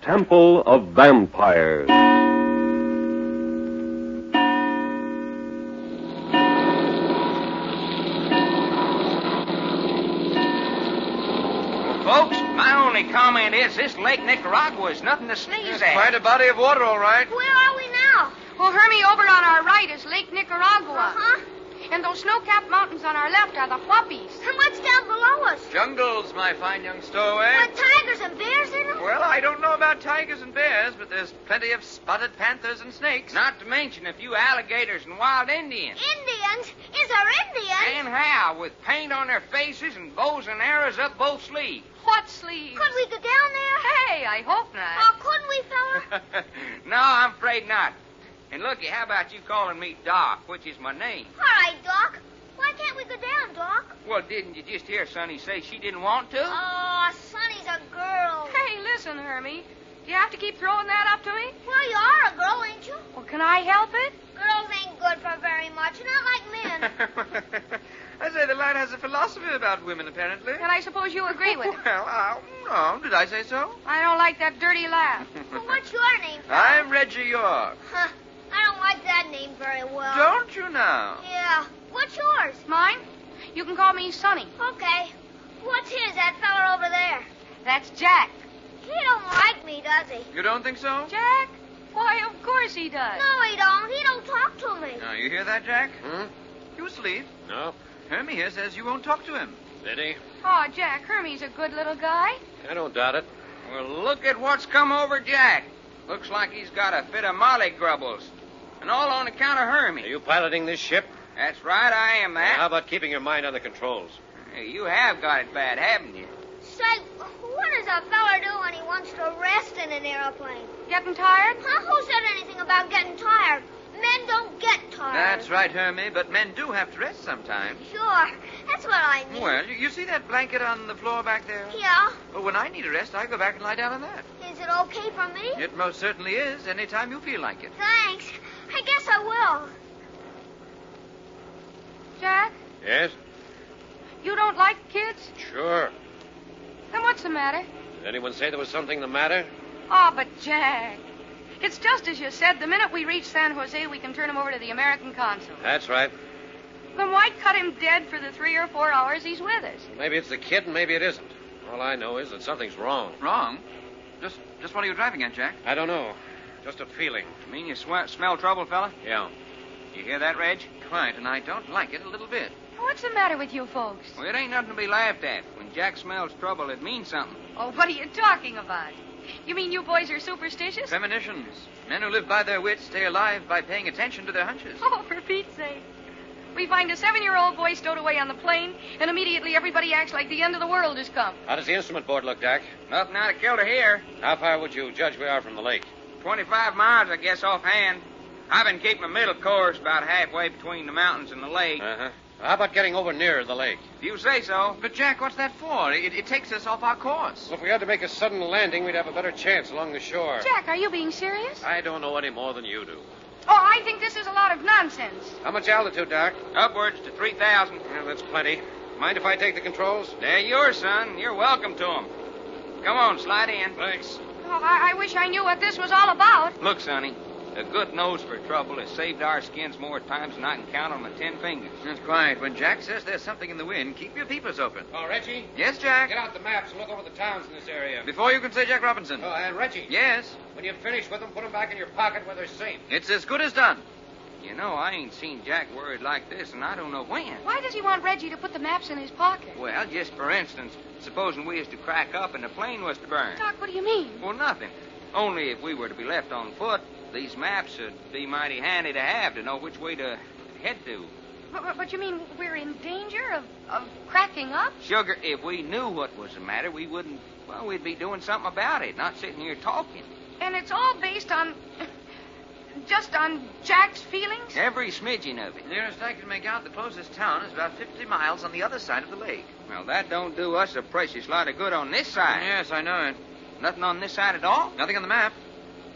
Temple of Vampires. Folks, my only comment is this Lake Nicaragua is nothing to sneeze at. Quite a body of water, all right. Where are we now? Well, Hermie, over on our right is Lake Nicaragua. Uh-huh. And those snow-capped mountains on our left are the Whoppies. And what's down below us? Jungles, my fine young stowaway. With tigers and bears in them? Well, I don't know about tigers and bears, but there's plenty of spotted panthers and snakes. Not to mention a few alligators and wild Indians. Indians? Is there Indians? And how? With paint on their faces and bows and arrows up both sleeves. What sleeves? Could we go down there? Hey, I hope not. Oh, couldn't we, fella? No, I'm afraid not. And looky, how about you calling me Doc, which is my name? All right, Doc. Why can't we go down, Doc? Well, didn't you just hear Sonny say she didn't want to? Oh, Sonny's a girl. Hey, listen, Hermie. Do you have to keep throwing that up to me? Well, you are a girl, ain't you? Well, can I help it? Girls ain't good for very much, not like men. I say the lad has a philosophy about women, apparently. And I suppose you agree with it. Well, no. Did I say so? I don't like that dirty laugh. Well, what's your name, fella? I'm Reggie York. Huh. I don't like that name very well. Don't you now? Yeah. What's yours? Mine? You can call me Sonny. Okay. What's his, that fella over there? That's Jack. He don't like me, does he? You don't think so? Jack? Why, of course he does. No, he don't. He don't talk to me. Now, you hear that, Jack? Hmm? You asleep? No. Hermie here says you won't talk to him. Did he? Oh, Jack, Hermie's a good little guy. I don't doubt it. Well, look at what's come over Jack. Looks like he's got a fit of molly grubbles. And all on account of Hermie. Are you piloting this ship? That's right, I am that. How about keeping your mind on the controls? Hey, you have got it bad, haven't you? Say, what does a fella do when he wants to rest in an airplane? Getting tired? Huh? Who said anything about getting tired? Men don't get tired. That's right, Hermie, but men do have to rest sometimes. Sure. That's what I mean. Well, you see that blanket on the floor back there? Yeah. Well, when I need a rest, I go back and lie down on that. Is it okay for me? It most certainly is, anytime you feel like it. Thanks. I guess I will. Jack, Yes? you don't like kids? Sure. Then what's the matter? Did anyone say there was something the matter? Oh, but Jack, it's just as you said. The minute we reach San Jose, we can turn him over to the American consul. That's right. Then why cut him dead for the 3 or 4 hours he's with us? Maybe it's the kid and maybe it isn't. All I know is that something's wrong. Wrong? Just what are you driving at, Jack? I don't know. Just a feeling. You mean you smell trouble, fella? Yeah. You hear that, Reg? Quite, and I don't like it a little bit. What's the matter with you folks? Well, it ain't nothing to be laughed at. When Jack smells trouble, it means something. Oh, what are you talking about? You mean you boys are superstitious? Premonitions. Men who live by their wits stay alive by paying attention to their hunches. Oh, for Pete's sake. We find a 7-year-old boy stowed away on the plane, and immediately everybody acts like the end of the world has come. How does the instrument board look, Doc? Nothing out of kilter here. How far would you judge we are from the lake? 25 miles, I guess, offhand. I've been keeping a middle course about halfway between the mountains and the lake. Uh-huh. How about getting over near the lake? If you say so. But, Jack, what's that for? It takes us off our course. Well, if we had to make a sudden landing, we'd have a better chance along the shore. Jack, are you being serious? I don't know any more than you do. Oh, I think this is a lot of nonsense. How much altitude, Doc? Upwards to 3,000. Well, that's plenty. Mind if I take the controls? They're yours, son. You're welcome to them. Come on, slide in. Thanks. Oh, I wish I knew what this was all about. Look, Sonny, a good nose for trouble has saved our skins more times than I can count on my 10 fingers. That's quiet. When Jack says there's something in the wind, keep your peepers open. Oh, Reggie? Yes, Jack? Get out the maps and look over the towns in this area. Before you can say Jack Robinson. Oh, and Reggie? Yes? When you finish with them, put them back in your pocket where they're safe. It's as good as done. You know, I ain't seen Jack worried like this, and I don't know when. Why does he want Reggie to put the maps in his pocket? Well, just for instance, supposing we was to crack up and the plane was to burn. Doc, what do you mean? Well, nothing. Only if we were to be left on foot, these maps would be mighty handy to have to know which way to head to. But you mean we're in danger of cracking up? Sugar, if we knew what was the matter, we wouldn't, well, we'd be doing something about it, not sitting here talking. And it's all based on... just on Jack's feelings? Every smidgen of it. Nearest I can make out, the closest town is about 50 miles on the other side of the lake. Well, that don't do us a precious lot of good on this side. Yes, I know it. Nothing on this side at all? Nothing on the map.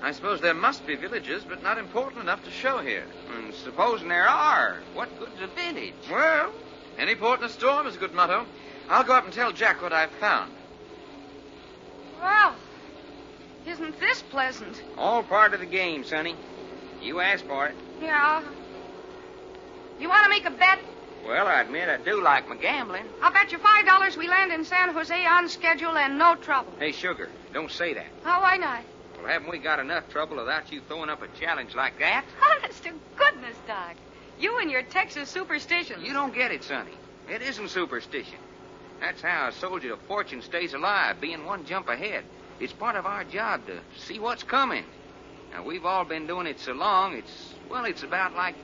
I suppose there must be villages, but not important enough to show here. And supposing there are, what good's a village? Well, any port in a storm is a good motto. I'll go up and tell Jack what I've found. Well, Isn't this pleasant? All part of the game, Sonny. You asked for it. Yeah. You want to make a bet? Well, I admit I do like my gambling. I'll bet you $5 we land in San Jose on schedule and no trouble. Hey, Sugar, don't say that. Oh, why not? Well, haven't we got enough trouble without you throwing up a challenge like that? Honest to goodness, Doc. You and your Texas superstitions. You don't get it, Sonny. It isn't superstition. That's how a soldier of fortune stays alive, being one jump ahead. It's part of our job to see what's coming. Now, we've all been doing it so long, it's about like,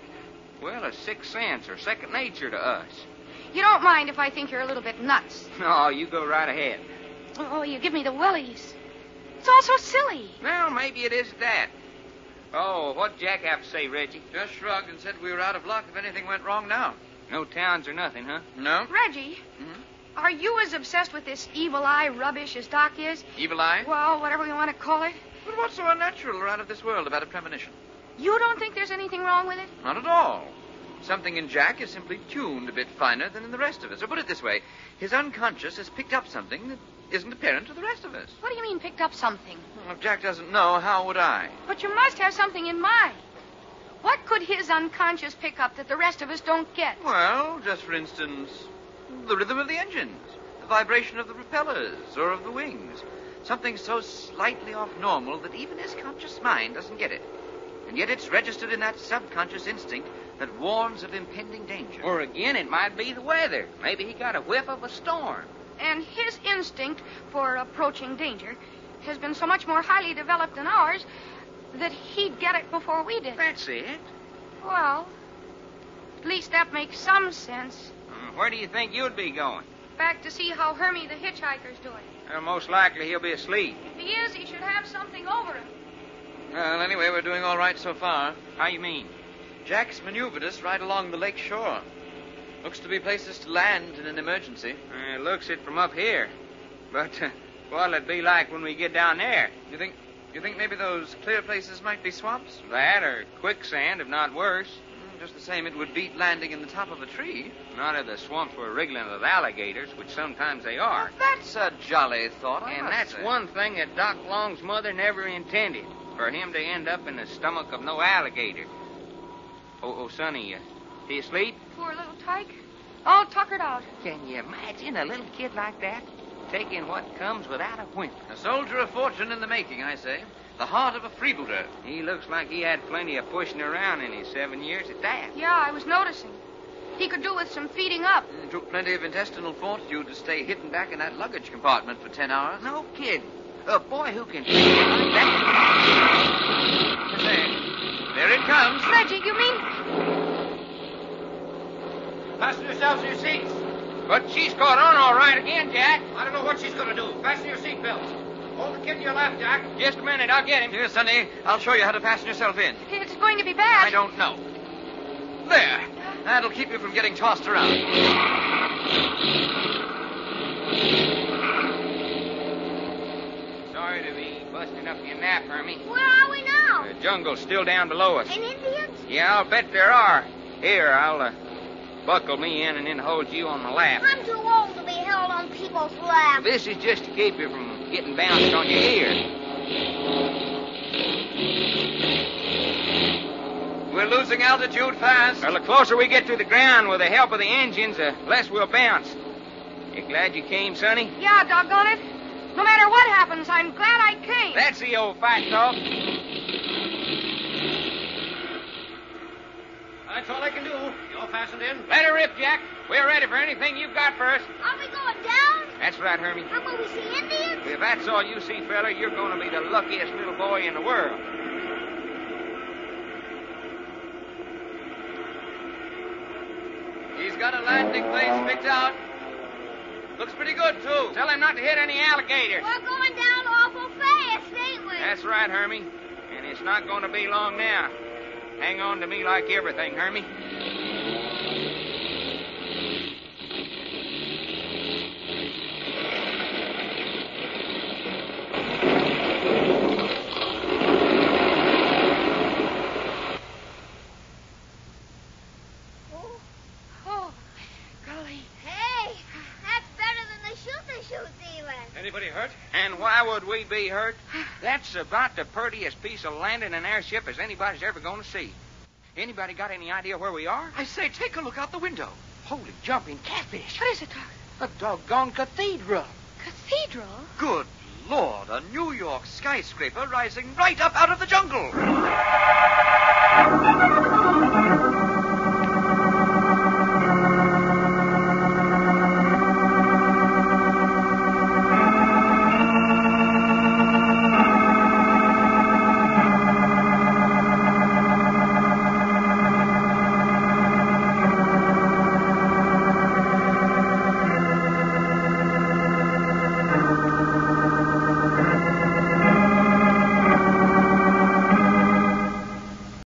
a sixth sense or second nature to us. You don't mind if I think you're a little bit nuts. No, you go right ahead. Oh, you give me the willies. It's all so silly. Well, maybe it is that. Oh, what'd Jack have to say, Reggie? Just shrugged and said we were out of luck if anything went wrong now. No towns or nothing, huh? No? Reggie, are you as obsessed with this evil eye rubbish as Doc is? Evil eye? Well, whatever you want to call it. But what's so unnatural or out of this world about a premonition? You don't think there's anything wrong with it? Not at all. Something in Jack is simply tuned a bit finer than in the rest of us. Or put it this way, his unconscious has picked up something that isn't apparent to the rest of us. What do you mean, picked up something? Well, if Jack doesn't know, how would I? But you must have something in mind. What could his unconscious pick up that the rest of us don't get? Well, just for instance, the rhythm of the engines, the vibration of the propellers or of the wings. Something so slightly off normal that even his conscious mind doesn't get it. And yet it's registered in that subconscious instinct that warns of impending danger. Or again, it might be the weather. Maybe he got a whiff of a storm. And his instinct for approaching danger has been so much more highly developed than ours that he'd get it before we did. That's it. Well, at least that makes some sense. Where do you think you'd be going? Back to see how Hermie the hitchhiker's doing. Well, most likely he'll be asleep. If he is, he should have something over him. Well, anyway, we're doing all right so far. How you mean? Jack's maneuvered us right along the lake shore. Looks to be places to land in an emergency. Looks it from up here. But what'll it be like when we get down there? You think maybe those clear places might be swamps? That or quicksand, if not worse. Just the same, it would beat landing in the top of a tree. Not if the swamps were wriggling with alligators, which sometimes they are. Well, that's a jolly thought, I And must that's say. one thing that Doc Long's mother never intended, for him to end up in the stomach of no alligator. Oh, Sonny, he asleep? Poor little tyke. All tuckered out. Can you imagine a little kid like that taking what comes without a whimper? A soldier of fortune in the making, I say. The heart of a freebooter. He looks like he had plenty of pushing around in his 7 years at that. Yeah, I was noticing. He could do with some feeding up. It took plenty of intestinal fortitude to stay hidden back in that luggage compartment for 10 hours. No kidding. A boy who can think like that. Say, there it comes. Reggie, you mean... Fasten yourselves to your seats. But she's caught on all right again, Jack. I don't know what she's going to do. Fasten your seatbelts. Hold the kid in your lap, Jack. Just a minute, I'll get him. Here, Sonny, I'll show you how to fasten yourself in. It's going to be bad. I don't know. There. That'll keep you from getting tossed around. Sorry to be busting up your nap, Hermie. Where are we now? The jungle's still down below us. And Indians? Yeah, I'll bet there are. Here, I'll buckle me in and then hold you on my lap. I'm too old to be held on people's laps. This is just to keep you from getting bounced on your ear. We're losing altitude fast. Well, the closer we get to the ground with the help of the engines, the less we'll bounce. You glad you came, Sonny? Yeah, doggone it. No matter what happens, I'm glad I came. That's the old fight talk. That's all I can do. You all fastened in? Let her rip, Jack. We're ready for anything you've got for us. Are we going down? That's right, Hermie. Or will we see Indians? If that's all you see, fella, you're going to be the luckiest little boy in the world. He's got a landing place picked out. Looks pretty good, too. Tell him not to hit any alligators. We're going down awful fast, ain't we? That's right, Hermie. And it's not going to be long now. Hang on to me like everything, Hermie. Oh, golly. Hey, that's better than the shoot-the-shoot even. Anybody hurt? And why would we be be hurt. That's about the purtiest piece of landing an airship as anybody's ever going to see. Anybody got any idea where we are? I say, take a look out the window. Holy jumping catfish. What is it, Doc? A doggone cathedral. Cathedral? Good Lord, a New York skyscraper rising right up out of the jungle.